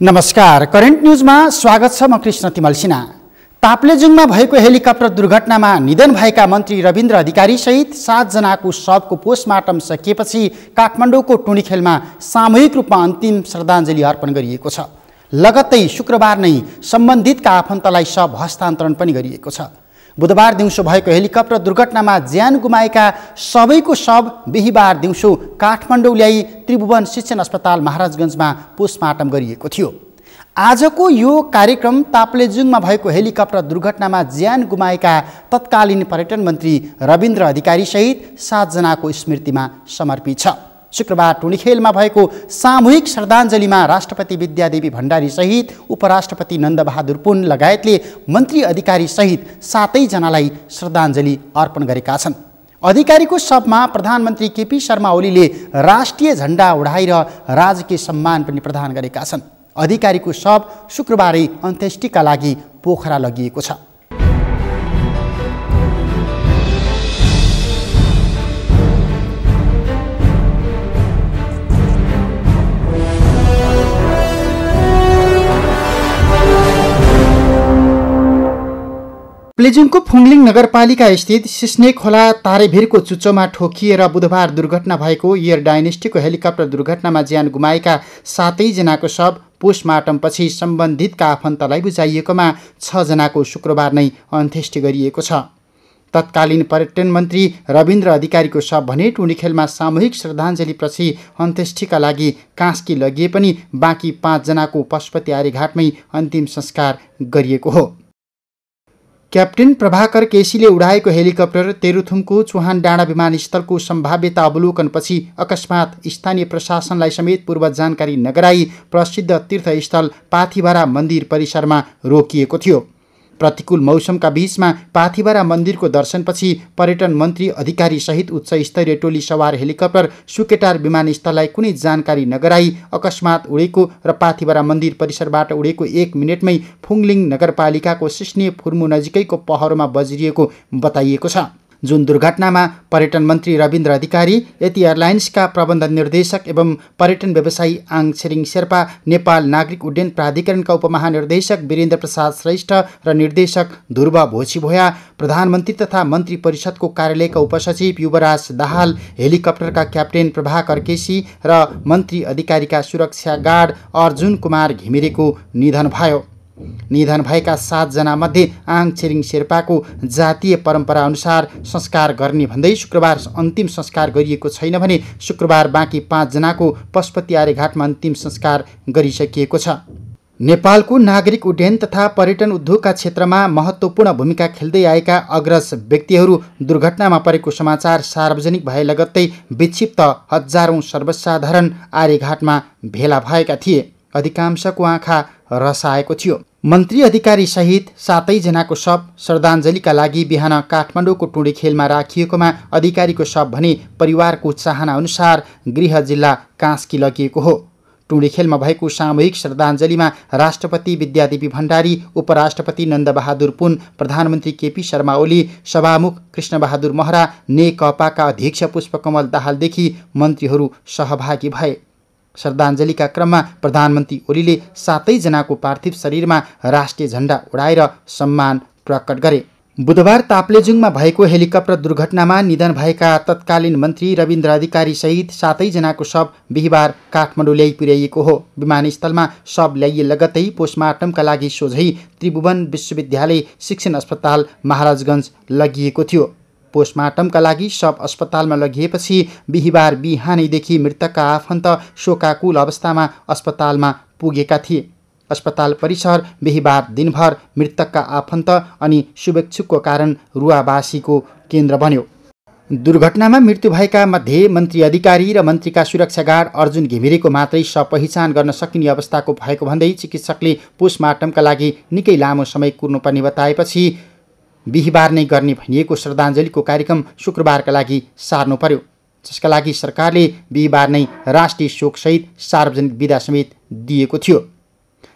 नमस्कार, करेन्ट न्यूजमा स्वागत छ। म कृष्ण तिमल सिन्हा। ताप्लेजुङमा भएको हेलिकप्टर दुर्घटनामा निधन भएका मन्त्री रविन्द्र अधिकारी सहित 7 जनाको शवको पोस्टमार्टम सकिएपछि काठमाडौँको टुँडीखेलमा सामूहिक रूपमा अन्तिम श्रद्धाञ्जली अर्पण गरिएको छ। लगत्तै शुक्रबार नै सम्बन्धितका आफन्तलाई शव हस्तान्तरण पनि गरिएको छ। बुधबार दिउँसो भएको हेलिकप्टर दुर्घटनामा ज्यान गुमाएका सबैको शव बिहीबार दिउँसो काठमाडौँ ल्याई त्रिभुवन शिक्षण अस्पताल महाराजगञ्जमा पोस्टमार्टम गरिएको थियो। आजको यो कार्यक्रम ताप्लेजुङमा भएको हेलिकप्टर दुर्घटनामा ज्यान गुमाएका तत्कालीन पर्यटन मन्त्री रविन्द्र अधिकारी सहित 7 जनाको स्मृतिमा समर्पित छ। शुक्रबार टुँडीखेलमा भएको सामूहिक श्रद्धाञ्जलीमा राष्ट्रपति विद्यादेवी भण्डारी सहित उपराष्ट्रपति नन्दबहादुर पुन लगायतले मन्त्री अधिकारी सहित 7 जनालाई श्रद्धाञ्जली अर्पण गरेका छन्। अधिकारीको शवमा प्रधानमन्त्री केपी शर्मा ओलीले राष्ट्रिय झण्डा उडाएर राजकीय सम्मान पनि प्रदान गरेका छन्। अधिकारीको शव शुक्रबारै अन्त्येष्टिका लागि पोखरा लगिएको छ। ताप्लेजुङको फुङलिङ नगरपालिका स्थित सिस्ने खोला तारेभिरको चुच्चोमा ठोकिएर बुधबार दुर्घटना भएको एयर डाइनेस्टीको हेलिकप्टर दुर्घटनामा ज्यान गुमाएका 7 जनाको शव पोस्टमार्टमपछि सम्बन्धितका आफन्तलाई बुझाइएकोमा 6 जनाको शुक्रबार नै अन्त्येष्टि गरिएको छ। तत्कालीन पर्यटन मन्त्री रविन्द्र अधिकारीको शव भने टुँडीखेलमा सामूहिक श्रद्धाञ्जलीपछि अन्त्येष्टिका लागि कास्की लगिए पनि बाँकी 5 जनाको पशुपति आर्यघाटमै अन्तिम संस्कार गरिएको हो। क्याप्टेन प्रभाकर केसीले उडाएको हेलिकप्टर तेह्रथुमको चुहान डाँडा विमानस्थलको सम्भाव्यता अवलोकनपछि अकस्मात स्थानीय प्रशासनलाई समेत पूर्व जानकारी नगराई प्रसिद्ध तीर्थस्थल पाथिभरा मन्दिर परिसरमा रोकिएको थियो। प्रतिकूल मौसमका बीचमा पाथिभरा मन्दिरको दर्शनपछि पर्यटन मन्त्री अधिकारी सहित उच्च स्तरीय टोली सवार हेलिकप्टर सुकेटार विमानस्थललाई कुनै जानकारी नगराई अकस्मात उडेको र पाथिभरा मन्दिर परिसरबाट उडेको 1 मिनेटमै फुङलिङ नगरपालिकाको सिस्ने फुर्मु नजिकैको पहरोमा बजिरिएको बताइएको छ। जुन दुर्घटनामा पर्यटन मन्त्री रविन्द्र अधिकारी, यति एयरलाइन्सका प्रबन्ध निर्देशक एवं पर्यटन व्यवसायी आङ छिरिङ शेर्पा, नेपाल नागरिक उड्डयन प्राधिकरणका उपमहानिर्देशक वीरेन्द्र प्रसाद श्रेष्ठ र निर्देशक ध्रुव भोछिभोया, प्रधानमन्त्री तथा मन्त्री परिषदको कार्यालयका उपसचिव युवराज दाहाल, हेलिकप्टरका क्याप्टेन प्रभाकर केसी र मन्त्री अधिकारीका सुरक्षा गार्ड अर्जुन कुमार घिमिरेको निधन भयो। निधन भएका 7 जनामध्ये आङ छिरिङ शेर्पाको जातीय परम्परा अनुसार संस्कार गर्ने भन्दै शुक्रबार अन्तिम संस्कार गरिएको छैन भने शुक्रबार बाँकी 5 जनाको पशुपति आर्यघाटमा अन्तिम संस्कार गरिसकिएको छ। नेपालको नागरिक उड्डयन तथा पर्यटन उद्योगका क्षेत्रमा महत्त्वपूर्ण भूमिका खेल्दै आएका अग्रज व्यक्तिहरू दुर्घटनामा परेको समाचार सार्वजनिक भए लगत्तै विक्षिप्त हजारौं सर्वसाधारण आर्यघाटमा भेला भएका थिए। अधिकांशको आँखा रसाएको थियो। मन्त्री अधिकारी सहित 7 जनाको शव श्रद्धाञ्जलीका लागि बिहान काठमाडौँको टुँडीखेलमा राखिएकोमा अधिकारीको शव भने परिवारको चाहना अनुसार गृह जिल्ला कास्की लगिएको हो। टुँडीखेलमा भएको सामूहिक श्रद्धाञ्जलीमा राष्ट्रपति विद्यादेवी भण्डारी, उपराष्ट्रपति नन्दबहादुर पुन, प्रधानमन्त्री केपी शर्मा ओली, सभामुख कृष्णबहादुर महरा, नेकपाका अध्यक्ष पुष्पकमल दाहालदेखि मन्त्रीहरू सहभागी भए। श्रद्धाञ्जलीका क्रममा प्रधानमन्त्री ओलीले 7 जनाको पार्थिव शरीरमा राष्ट्रिय झण्डा उडाएर सम्मान प्रकट गरे। बुधबार ताप्लेजुङमा भएको हेलिकप्टर दुर्घटनामा निधन भएका तत्कालीन मन्त्री रविन्द्र अधिकारी सहित 7 जनाको शव बिहीबार काठमाडौँ ल्याइ पुर्याइएको हो। विमानस्थलमा शव ल्याइए लगत्तै पोस्टमार्टमका लागि सोझै त्रिभुवन विश्वविद्यालय शिक्षण अस्पताल महाराजगञ्ज लगिएको थियो। पोस्टमार्टमका लागि शव अस्पतालमा लगिएपछि बिहीबार बिहानैदेखि मृतकका आफन्त शोकाकुल अवस्थामा अस्पतालमा पुगेका थिए। अस्पताल परिसर बिहीबार दिनभर मृतकका आफन्त अनि शुभेच्छुकको कारण रुवाबासीको केन्द्र बन्यो। दुर्घटनामा मृत्यु भएका मध्ये मन्त्री अधिकारी र मन्त्रीका सुरक्षा गार्ड अर्जुन घिमिरेको मात्रै शव पहिचान गर्न सकिने अवस्थाको भएको भन्दै चिकित्सकले पोस्टमार्टमका लागि निकै लामो समय कुर्नुपर्ने बताएपछि बिहीबार नै गर्ने भनिएको श्रद्धाञ्जलीको कार्यक्रम शुक्रबारका लागि सार्नु पर्यो, जसका लागि सरकारले बिहीबार नै राष्ट्रिय शोकसहित सार्वजनिक बिदा समेत दिएको थियो।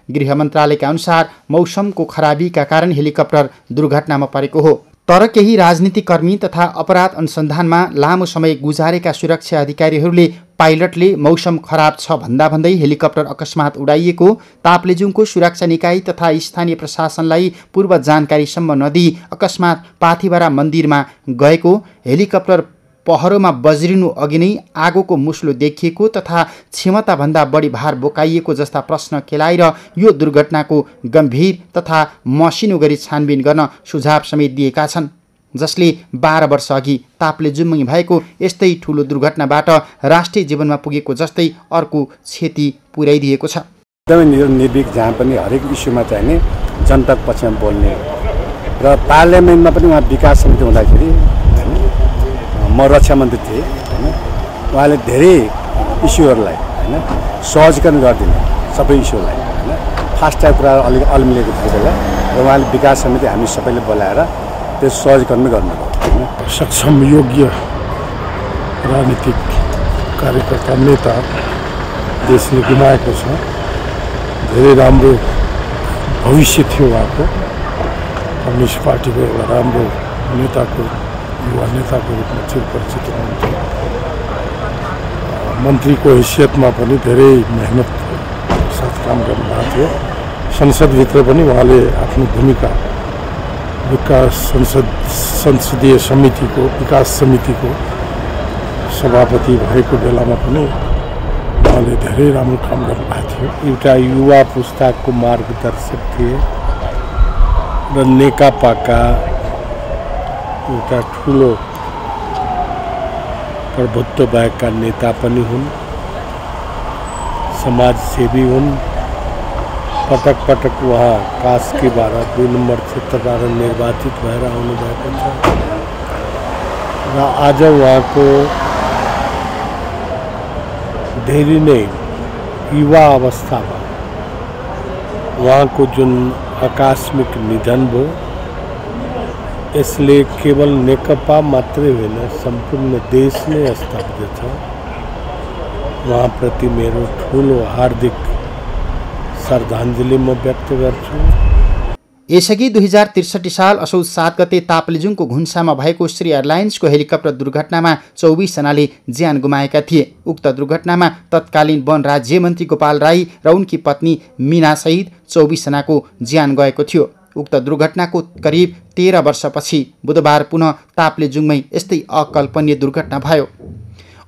गृह मन्त्रालयका अनुसार मौसमको खराबीका कारण हेलिकप्टर दुर्घटनामा परेको हो। तर केही राजनीतिक कर्मी तथा अपराध अनुसन्धानमा लामो समय गुजारेका सुरक्षा अधिकारीहरूले पाइलटले मौसम खराब छ भन्दै हेलिकप्टर अकस्मात उडाइएको, ताप्लेजुङको सुरक्षा निकाय तथा स्थानीय प्रशासनलाई पूर्व जानकारीसम्म नदिई अकस्मात पाथिभरा मन्दिरमा गएको, हेलिकप्टर पहरोमा बज्रिनु अघि नै आगोको मुस्लो देखिएको तथा क्षमताभन्दा बढी भार बोकाइएको जस्ता प्रश्न केलाएर यो दुर्घटनाको गम्भीर तथा मसिनो गरी छानबिन गर्न सुझाव समेत दिएका छन्, जसले 12 वर्ष अघि ताप्लेजुङमा भएको यस्तै ठूलो दुर्घटनाबाट राष्ट्रिय जीवनमा पुगेको जस्तै अर्को क्षति पुर्याइदिएको छ। एकदमै निर्भीक, जहाँ पनि हरेक इस्युमा चाहिँ नि जनताको पक्षमा बोल्ने र पार्लियामेन्टमा पनि उहाँ विकास समिति हुँदाखेरि म रक्षा मन्त्री थिएँ हैन, उहाँले धेरै इस्युहरूलाई हैन सहजीकरण गरिदिने, सबै इस्युलाई हैन फास्ट टाइप कुरा अलिक अल्मिलेको थियो बेला र उहाँले विकास समिति हामी सबैले बोलाएर त्यो सहजीकरण गर्नुभयो। सक्षम योग्य राजनीतिक कार्यकर्ता नेता देशले गुमाएको छ। धेरै राम्रो भविष्य थियो उहाँको, कम्युनिस्ट पार्टीको एउटा राम्रो नेताको, युवा नेताको रूपमा चिरपरिचित हुनुहुन्थ्यो। मन्त्रीको हैसियतमा पनि धेरै मेहनत साथ काम गर्नुभएको थियो। संसदभित्र पनि उहाँले आफ्नो भूमिका विकास संसदीय समितिको विकास समितिको सभापति भएको बेलामा पनि उहाँले धेरै राम्रो काम गर्नुभएको थियो। एउटा युवा पुस्ताको मार्गदर्शक थिए र नेकपाका एउटा ठुलो प्रभुत्व भएका नेता पनि हुन्, समाजसेवी हुन्। पटक पटक उहाँ कास्कीबाट 2 नम्बर क्षेत्रबाट निर्वाचित भएर आउनुभएको छ र आज उहाँको धेरै नै युवा अवस्थामा उहाँको जुन आकस्मिक निधन भयो, यसले केवल नेकपा मात्रै होइन सम्पूर्ण देश नै स्तब्ध छ। उहाँप्रति मेरो ठुलो हार्दिक श्रद्धाञ्जली म व्यक्त गर्छु। यसअघि 2063 साल असोज 7 गते ताप्लेजुङको घुन्सामा भएको श्री एयरलाइन्सको हेलिकप्टर दुर्घटनामा 24 जनाले ज्यान गुमाएका थिए। उक्त दुर्घटनामा तत्कालीन वन राज्य मन्त्री गोपाल राई र उनकी पत्नी मीना सहित 24 जनाको ज्यान गएको थियो। उक्त दुर्घटनाको करिब 13 वर्षपछि बुधबार पुनः ताप्लेजुङमै यस्तै अकल्पनीय दुर्घटना भयो।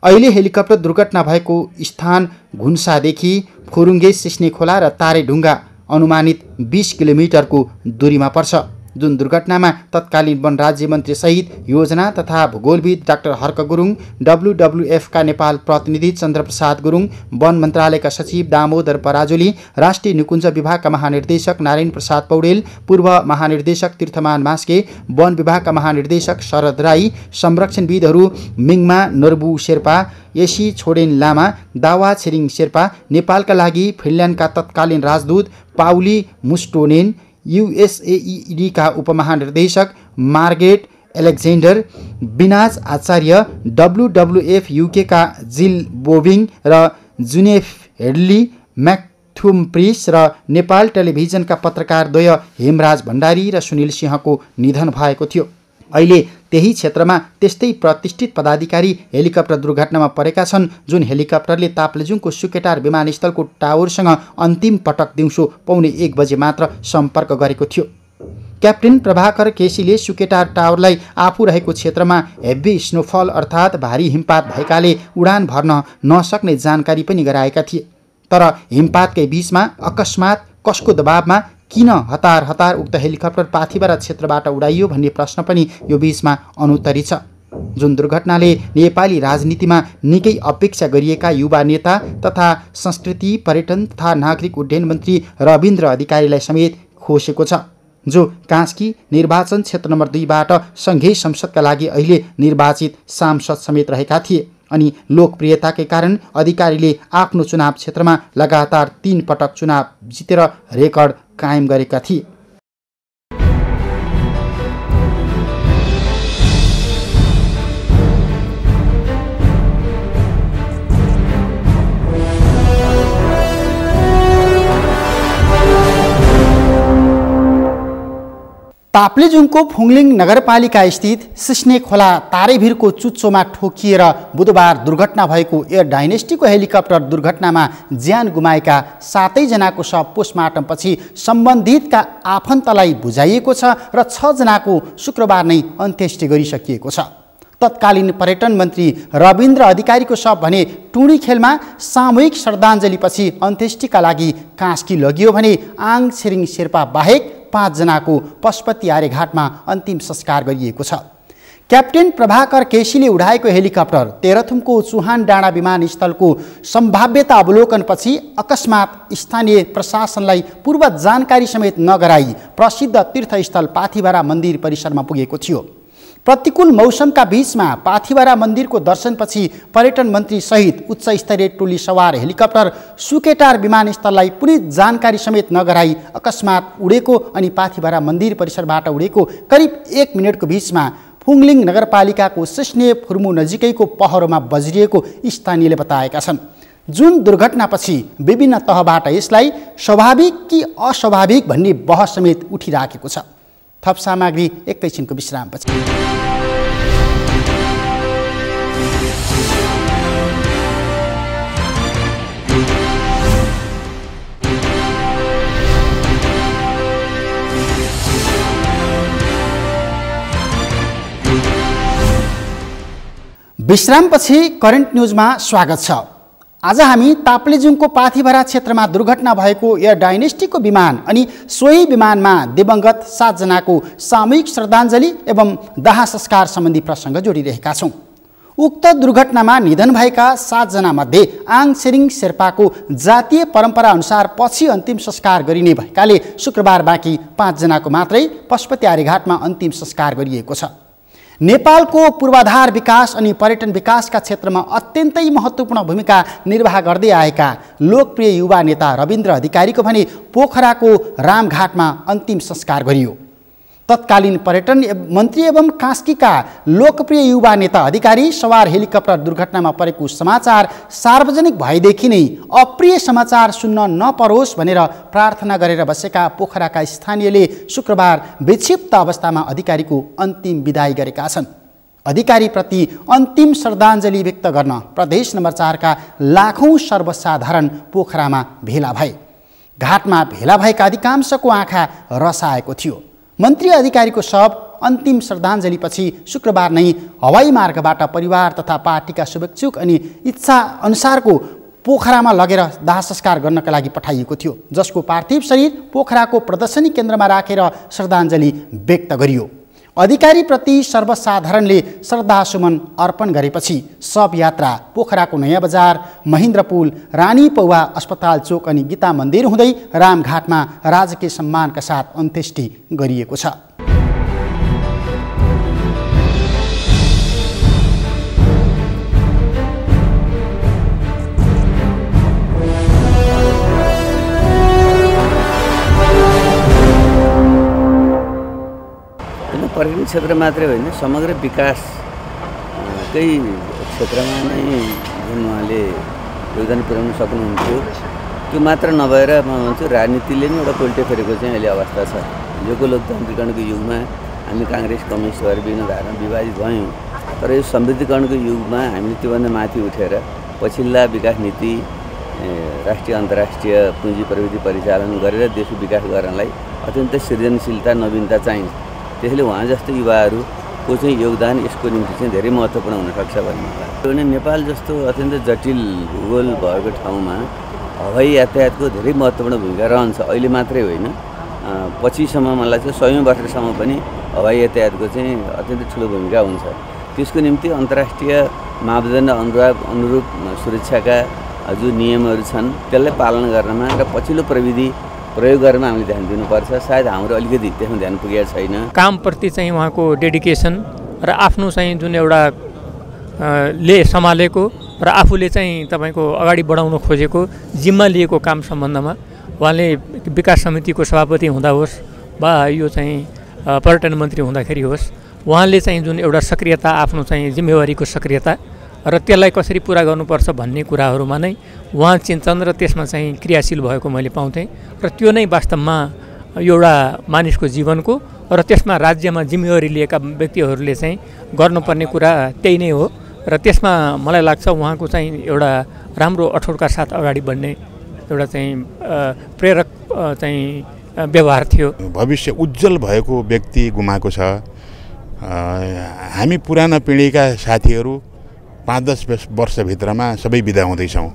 अहिले हेलिकप्टर दुर्घटना भएको स्थान घुन्सादेखि फुरुङ्गे, सिस्ने खोला र तारेढुङ्गा अनुमानित 20 किलोमिटरको दूरीमा पर्छ। जुन दुर्घटनामा तत्कालीन वन राज्य मन्त्री सहित योजना तथा भूगोलविद डाक्टर हर्क गुरुङ, WWF का नेपाल प्रतिनिधि चन्द्रप्रसाद गुरुङ, वन मन्त्रालयका सचिव दामोदर पराजुली, राष्ट्रिय निकुञ्ज विभागका महानिर्देशक नारायण प्रसाद पौडेल, पूर्व महानिर्देशक तीर्थमान मास्के, वन विभागका महानिर्देशक शरद राई, संरक्षणविदहरू मिङमा नर्बु शेर्पा, येसी छोडेन लामा, दावा छिरिङ शेर्पा, नेपालका लागि फिनल्यान्डका तत्कालीन राजदूत पाउली मुस्टोनेन, USAID का उपमहानिर्देशक मार्गरेट एलेक्जेन्डर, बिनाज आचार्य, WWF UK का जिल बोबिङ र जुनेफ हेडली, म्याक्थुम्प्रिस र नेपाल टेलिभिजनका पत्रकारद्वय हेमराज भण्डारी र सुनिल सिंहको निधन भएको थियो। अहिले त्यही क्षेत्रमा त्यस्तै प्रतिष्ठित पदाधिकारी हेलिकप्टर दुर्घटनामा परेका छन्, जुन हेलिकप्टरले ताप्लेजुङको सुकेटार विमानस्थलको टावरसँग अन्तिम पटक दिउँसो 1:15 बजे मात्र सम्पर्क गरेको थियो। क्याप्टेन प्रभाकर केसीले सुकेटार टावरलाई आफू रहेको क्षेत्रमा हेभी स्नोफल अर्थात् भारी हिमपात भएकाले उडान भर्न नसक्ने जानकारी पनि गराएका थिए। तर हिमपातकै बीचमा अकस्मात कसको दबावमा किन हतार हतार उक्त हेलिकप्टर पाथिभरा क्षेत्रबाट उडाइयो भन्ने प्रश्न पनि यो बीचमा अनुत्तरी छ। जुन दुर्घटनाले नेपाली राजनीतिमा निकै अपेक्षा गरिएका युवा नेता तथा संस्कृति, पर्यटन तथा नागरिक उड्डयन मन्त्री रविन्द्र अधिकारीलाई समेत खोसेको छ, जो कास्की निर्वाचन क्षेत्र नम्बर 2 बाट सङ्घीय संसदका लागि अहिले निर्वाचित सांसद समेत रहेका थिए अनि लोकप्रियताकै कारण अधिकारीले आफ्नो चुनाव क्षेत्रमा लगातार 3 पटक चुनाव जितेर रेकर्ड कायम गरेका थिए। ताप्लेजुङको फुङलिङ नगरपालिका स्थित सिस्ने खोला तारेभिरको चुच्चोमा ठोकिएर बुधबार दुर्घटना भएको एयर डाइनेस्टीको हेलिकप्टर दुर्घटनामा ज्यान गुमाएका 7 जनाको शव पोस्टमार्टमपछि सम्बन्धितका आफन्तलाई बुझाइएको छ र 6 जनाको शुक्रबार नै अन्त्येष्टि गरिसकिएको छ। तत्कालीन पर्यटन मन्त्री रविन्द्र अधिकारीको शव भने टुँडी खेलमा सामूहिक श्रद्धाञ्जलीपछि अन्त्येष्टिका लागि कास्की लगियो भने आङ छिरिङ शेर्पा बाहेक 5 जनाको पशुपति आर्यघाटमा अन्तिम संस्कार गरिएको छ। क्याप्टेन प्रभाकर केसीले उडाएको हेलिकप्टर तेह्रथुमको चुहान डाँडा विमानस्थलको सम्भाव्यता अवलोकनपछि अकस्मात स्थानीय प्रशासनलाई पूर्व जानकारी समेत नगराई प्रसिद्ध तीर्थस्थल पाथिभरा मन्दिर परिसरमा पुगेको थियो। प्रतिकूल मौसमका बीचमा पाथिभरा मन्दिरको दर्शनपछि पर्यटन मन्त्री सहित उच्च स्तरीय टोली सवार हेलिकप्टर सुकेटार विमानस्थललाई पुरै जानकारी समेत नगराई अकस्मात उडेको अनि पाथिभरा मन्दिर परिसरबाट उडेको करिब 1 मिनेटको बीचमा फुङलिङ नगरपालिकाको सिस्ने फुर्मु नजिकैको पहरोमा बज्रिएको स्थानीयले बताएका छन्। जुन दुर्घटनापछि विभिन्न तहबाट यसलाई स्वाभाविक कि अस्वाभाविक भन्ने बहस समेत उठिराखेको छ। थप सामग्री एकैछिनको विश्रामपछि। विश्रामपछि करेन्ट न्युजमा स्वागत छ। आज हामी ताप्लेजुङको पाथिभरा क्षेत्रमा दुर्घटना भएको एयर डाइनेस्टीको विमान अनि सोही विमानमा दिवंगत 7 जनाको सामूहिक श्रद्धाञ्जली एवं दाह संस्कार सम्बन्धी प्रसङ्ग जोडिरहेका छौँ। उक्त दुर्घटनामा निधन भएका 7 जनामध्ये आङ छिरिङ शेर्पाको जातीय परम्परा अनुसार पछि अन्तिम संस्कार गरिने भएकाले शुक्रबार बाँकी 5 जनाको मात्रै पशुपति आर्यघाटमा अन्तिम संस्कार गरिएको छ। नेपालको पूर्वाधार विकास अनि पर्यटन विकासका क्षेत्रमा अत्यन्तै महत्त्वपूर्ण भूमिका निर्वाह गर्दै आएका लोकप्रिय युवा नेता रविन्द्र अधिकारीको भने पोखराको रामघाटमा अन्तिम संस्कार गरियो। तत्कालीन पर्यटन मन्त्री एवं कास्कीका लोकप्रिय युवा नेता अधिकारी सवार हेलिकप्टर दुर्घटनामा परेको समाचार सार्वजनिक भएदेखि नै अप्रिय समाचार सुन्न नपरोस् भनेर प्रार्थना गरेर बसेका पोखराका स्थानीयले शुक्रबार विक्षिप्त अवस्थामा अधिकारीको अन्तिम विदाई गरेका छन्। अधिकारीप्रति अन्तिम श्रद्धाञ्जली व्यक्त गर्न प्रदेश नम्बर 4 का लाखौं सर्वसाधारण पोखरामा भेला भए। घाटमा भेला भएका अधिकांशको आँखा रसाएको थियो। मन्त्री अधिकारीको शव अन्तिम श्रद्धाञ्जलीपछि शुक्रबार नै हवाई मार्गबाट परिवार तथा पार्टीका शुभेच्छुक अनि इच्छा अनुसारको पोखरामा लगेर दाह संस्कार गर्नका लागि पठाइएको थियो, जसको पार्थिव शरीर पोखराको प्रदर्शनी केन्द्रमा राखेर श्रद्धाञ्जली व्यक्त गरियो। अधिकारीप्रति सर्वसाधारणले श्रद्धासुमन अर्पण गरेपछि शव यात्रा पोखराको नयाँ बजार, महेन्द्र पुल, रानी पौवा अस्पताल चोक अनि गीता मन्दिर हुँदै रामघाटमा राजकीय सम्मानका साथ अन्त्येष्टि गरिएको छ। पर्यटन क्षेत्र मात्रै होइन, समग्र विकासकै क्षेत्रमा नै जुन उहाँले योगदान पुर्याउन सक्नुहुन्थ्यो त्यो मात्र नभएर म भन्छु राजनीतिले नै एउटा पोल्टे फेरेको चाहिँ अहिले अवस्था छ। हिजोको लोकतान्त्रिकरणको युगमा हामी काङ्ग्रेस कम्युनिस्ट भएर विभिन्न धारामा विभाजित भयौँ, तर यो समृद्धिकरणको युगमा हामीले त्योभन्दा माथि उठेर पछिल्ला विकास नीति, राष्ट्रिय अन्तर्राष्ट्रिय पुँजी प्रविधि परिचालन गरेर देशको विकास गर्नलाई अत्यन्तै सृजनशीलता नवीनता चाहिन्छ। त्यसैले उहाँ जस्तो युवाहरूको चाहिँ योगदान यसको निम्ति चाहिँ धेरै महत्त्वपूर्ण हुनसक्छ भन्ने मलाई। किनभने नेपाल जस्तो अत्यन्त जटिल भूगोल भएको ठाउँमा हवाई यातायातको धेरै महत्त्वपूर्ण भूमिका रहन्छ। अहिले मात्रै होइन, पछिसम्म मलाई चाहिँ 100औं वर्षसम्म पनि हवाई यातायातको चाहिँ अत्यन्तै ठुलो भूमिका हुन्छ। त्यसको निम्ति अन्तर्राष्ट्रिय मापदण्ड अनुरूप सुरक्षाका जुन नियमहरू छन् त्यसलाई पालन गर्नमा र पछिल्लो प्रविधि प्रयोग गरेरमा हामीले ध्यान दिनुपर्छ। सायद हाम्रो अलिकति त्यसमा ध्यान पुगेको छैन। कामप्रति चाहिँ उहाँको डेडिकेसन र आफ्नो चाहिँ जुन एउटा ले सम्हालेको र आफूले चाहिँ तपाईँको अगाडि बढाउन खोजेको जिम्मा लिएको काम सम्बन्धमा उहाँले विकास समितिको सभापति हुँदा होस् वा यो चाहिँ पर्यटन मन्त्री हुँदाखेरि होस्, उहाँले चाहिँ जुन एउटा सक्रियता, आफ्नो चाहिँ जिम्मेवारीको सक्रियता र त्यसलाई कसरी पुरा गर्नुपर्छ भन्ने कुराहरूमा नै उहाँ चिन्तन र त्यसमा चाहिँ क्रियाशील भएको मैले पाउँथेँ र त्यो नै वास्तवमा एउटा मानिसको जीवनको र त्यसमा राज्यमा जिम्मेवारी लिएका व्यक्तिहरूले चाहिँ गर्नुपर्ने कुरा त्यही नै हो र त्यसमा मलाई लाग्छ उहाँको चाहिँ एउटा राम्रो अठोटका साथ अगाडि बढ्ने एउटा चाहिँ प्रेरक चाहिँ व्यवहार थियो। भविष्य उज्जवल भएको व्यक्ति गुमाएको छ। हामी पुराना पिँढीका साथीहरू 5-10 वर्षभित्रमा सबै बिदा हुँदैछौँ।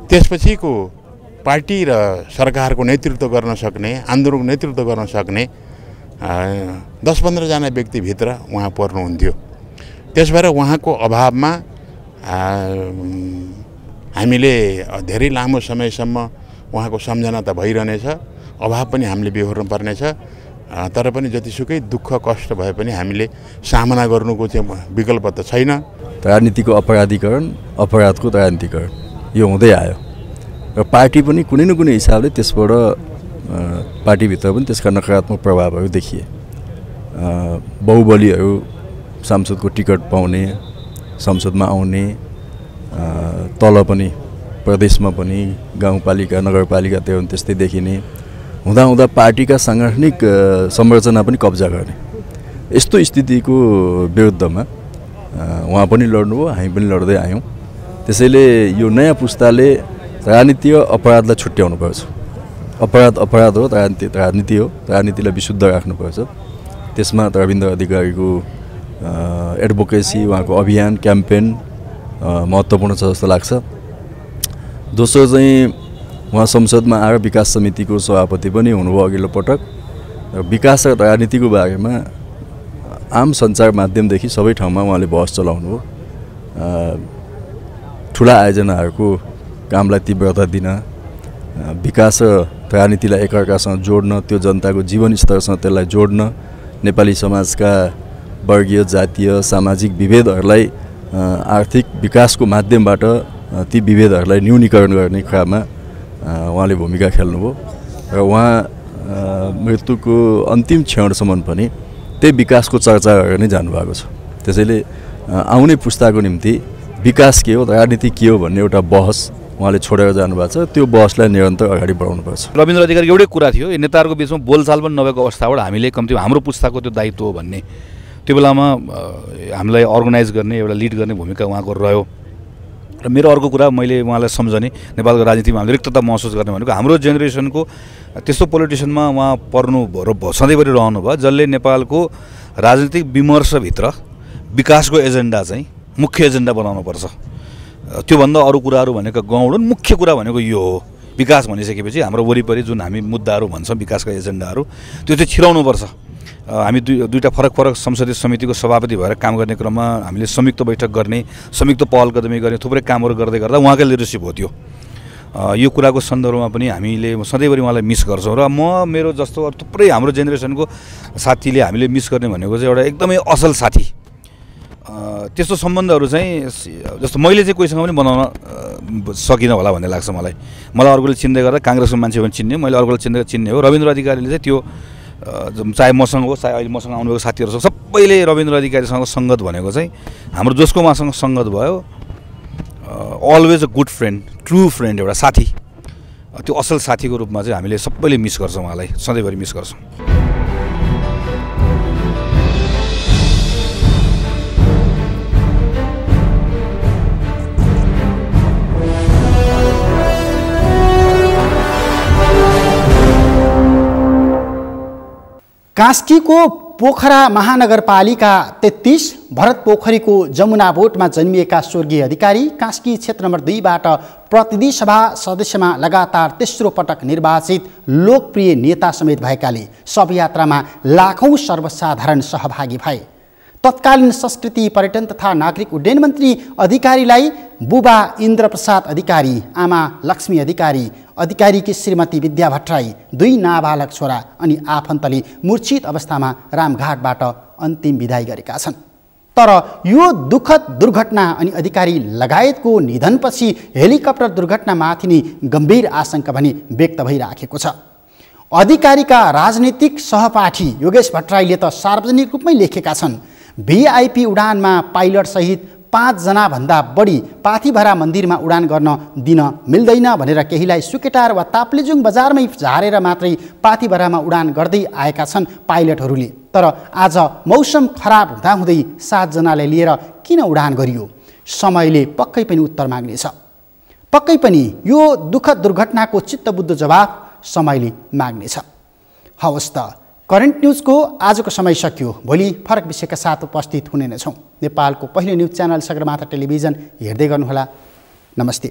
त्यसपछिको पार्टी र सरकारको नेतृत्व गर्न सक्ने, आन्दोलनको नेतृत्व गर्न सक्ने 10-15 जना व्यक्तिभित्र उहाँ पर्नुहुन्थ्यो। त्यस भएर उहाँको अभावमा हामीले धेरै लामो समयसम्म उहाँको सम्झना त भइरहनेछ, अभाव पनि हामीले बेहोर्नु पर्नेछ। तर पनि जतिसुकै दुःख कष्ट भए पनि हामीले सामना गर्नुको चाहिँ विकल्प त छैन। राजनीतिको अपराधीकरण, अपराधको राजनीतिकरण यो हुँदै आयो र पार्टी पनि कुनै न कुनै हिसाबले त्यसबाट पार्टीभित्र पनि त्यसका नकारात्मक प्रभावहरू देखिए। बाहुबलीहरू सांसदको टिकट पाउने, संसदमा आउने, तल पनि प्रदेशमा पनि गाउँपालिका नगरपालिकातिर पनि त्यस्तै देखिने, हुँदा पार्टीका सांगठनिक संरचना पनि कब्जा गर्ने, यस्तो स्थितिको विरुद्धमा उहाँ पनि लड्नुभयो, हामी पनि लड्दै आयौँ। त्यसैले यो नयाँ पुस्ताले राजनीति र अपराधलाई छुट्याउनुपर्छ। अपराध अपराध हो, राजनीति राजनीति हो, राजनीतिलाई विशुद्ध राख्नुपर्छ। त्यसमा रविन्द्र अधिकारीको एडभोकेसी, उहाँको अभियान क्याम्पेन महत्त्वपूर्ण छ जस्तो लाग्छ। दोस्रो चाहिँ उहाँ संसदमा आएर विकास समितिको सभापति पनि हुनुभयो अघिल्लो पटक। विकास र राजनीतिको बारेमा आम सञ्चार माध्यमदेखि सबै ठाउँमा उहाँले बहस चलाउनुभयो। ठुला आयोजनाहरूको कामलाई तीव्रता दिन, विकास र राजनीतिलाई एकअर्कासँग जोड्न, त्यो जनताको जीवनस्तरसँग त्यसलाई जोड्न, नेपाली समाजका वर्गीय जातीय सामाजिक विभेदहरूलाई आर्थिक विकासको माध्यमबाट ती विभेदहरूलाई न्यूनीकरण गर्ने क्रममा उहाँले भूमिका खेल्नुभयो र उहाँ मृत्युको अन्तिम क्षणसम्म पनि त्यही विकासको चर्चा गरेर नै जानुभएको छ। त्यसैले आउने पुस्ताको निम्ति विकास के हो, राजनीति के हो भन्ने एउटा बहस उहाँले छोडेर जानुभएको छ। त्यो बहसलाई निरन्तर अगाडि बढाउनुपर्छ। रविन्द्र अधिकारी एउटै कुरा थियो, यो नेताहरूको बिचमा बोलचाल पनि नभएको अवस्थाबाट हामीले कम्ती हाम्रो पुस्ताको त्यो दायित्व हो भन्ने त्यो बेलामा हामीलाई अर्गनाइज गर्ने, एउटा लिड गर्ने भूमिका उहाँको रह्यो। र मेरो अर्को कुरा मैले उहाँलाई सम्झने, नेपालको राजनीतिमा हामीले रिक्तता महसुस गर्ने भनेको हाम्रो जेनेरेसनको त्यस्तो पोलिटिसियनमा उहाँ पर्नु सधैँभरि रहनु भयो जसले नेपालको राजनीतिक विमर्शभित्र विकासको एजेन्डा चाहिँ मुख्य एजेन्डा बनाउनुपर्छ। त्योभन्दा अरू कुराहरू भनेको गौण, मुख्य कुरा भनेको यो हो। विकास भनिसकेपछि हाम्रो वरिपरि जुन हामी मुद्दाहरू भन्छौँ विकासका एजेन्डाहरू, त्यो चाहिँ छिराउनुपर्छ। हामी दुईवटा फरक फरक संसदीय समितिको सभापति भएर काम गर्ने क्रममा हामीले संयुक्त बैठक गर्ने, संयुक्त पहल कदमी गर्ने, थुप्रै कामहरू गर्दै गर्दा उहाँकै लिडरसिप हो त्यो। यो कुराको सन्दर्भमा पनि हामीले सधैँभरि उहाँलाई मिस गर्छौँ। र म मेरो जस्तो थुप्रै हाम्रो जेनेरेसनको साथीले हामीले मिस गर्ने भनेको चाहिँ एउटा एकदमै असल साथी। त्यस्तो सम्बन्धहरू चाहिँ जस्तो मैले चाहिँ कोहीसँग पनि बनाउन सकिनँ होला भन्ने लाग्छ मलाई। अर्कोले चिन्दै गर्दा काङ्ग्रेसको मान्छे भने चिन्ने, मैले अर्कोले चिन्ने हो। रविन्द्र अधिकारीले चाहिँ त्यो चाहे मसँग हो, चाहे अहिले मसँग आउनुभएको साथीहरू छ, सबैले रविन्द्र अधिकारीसँग सङ्गत भनेको चाहिँ हाम्रो जसको उहाँसँग सङ्गत भयो always a good friend, true friend, एउटा साथी, त्यो असल साथीको रूपमा चाहिँ हामीले सबैले मिस गर्छौँ, उहाँलाई सधैँभरि मिस गर्छौँ। कास्कीको पोखरा महानगरपालिका 33 भरत पोखरीको जमुना बोटमा जन्मिएका स्वर्गीय अधिकारी कास्की क्षेत्र नम्बर 2बाट प्रतिनिधि सभा सदस्यमा लगातार तेस्रो पटक निर्वाचित लोकप्रिय नेता समेत भएकाले शवयात्रामा लाखौं सर्वसाधारण सहभागी भए। तत्कालीन संस्कृति पर्यटन तथा नागरिक उड्डयन मन्त्री अधिकारीलाई बुबा इन्द्रप्रसाद अधिकारी, आमा लक्ष्मी अधिकारी, अधिकारीकी श्रीमती विद्या भट्टराई, 2 नाबालक छोरा अनि आफन्तले मूर्छित अवस्थामा रामघाटबाट अन्तिम विदाई गरेका छन्। तर यो दुःखद दुर्घटना अनि अधिकारी लगायतको निधनपछि हेलिकप्टर दुर्घटनामाथि नै गम्भीर आशंका भने व्यक्त भइराखेको छ। अधिकारीका राजनीतिक सहपाठी योगेश भट्टराईले त सार्वजनिक रूपमै लेखेका छन्, भिआइपी उडानमा पाइलट सहित 5 जनाभन्दा बढी पाथिभरा मन्दिरमा उडान गर्न दिन मिल्दैन भनेर केहीलाई सुकेटार वा ताप्लेजुङ बजारमै झारेर मात्रै पाथिभरामा उडान गर्दै आएका छन् पाइलटहरूले। तर आज मौसम खराब हुँदाहुँदै 7 जनालाई लिएर किन उडान गरियो? समयले पक्कै पनि उत्तर माग्नेछ। पक्कै पनि यो दुःखद दुर्घटनाको चित्तबुद्ध जवाफ समयले माग्नेछ। हवस् त, करेन्ट न्युजको आजको समय सकियो। भोलि फरक विषयका साथ उपस्थित हुने नै छौँ। नेपालको पहिलो न्युज च्यानल सगरमाथा टेलिभिजन हेर्दै गर्नुहोला। नमस्ते।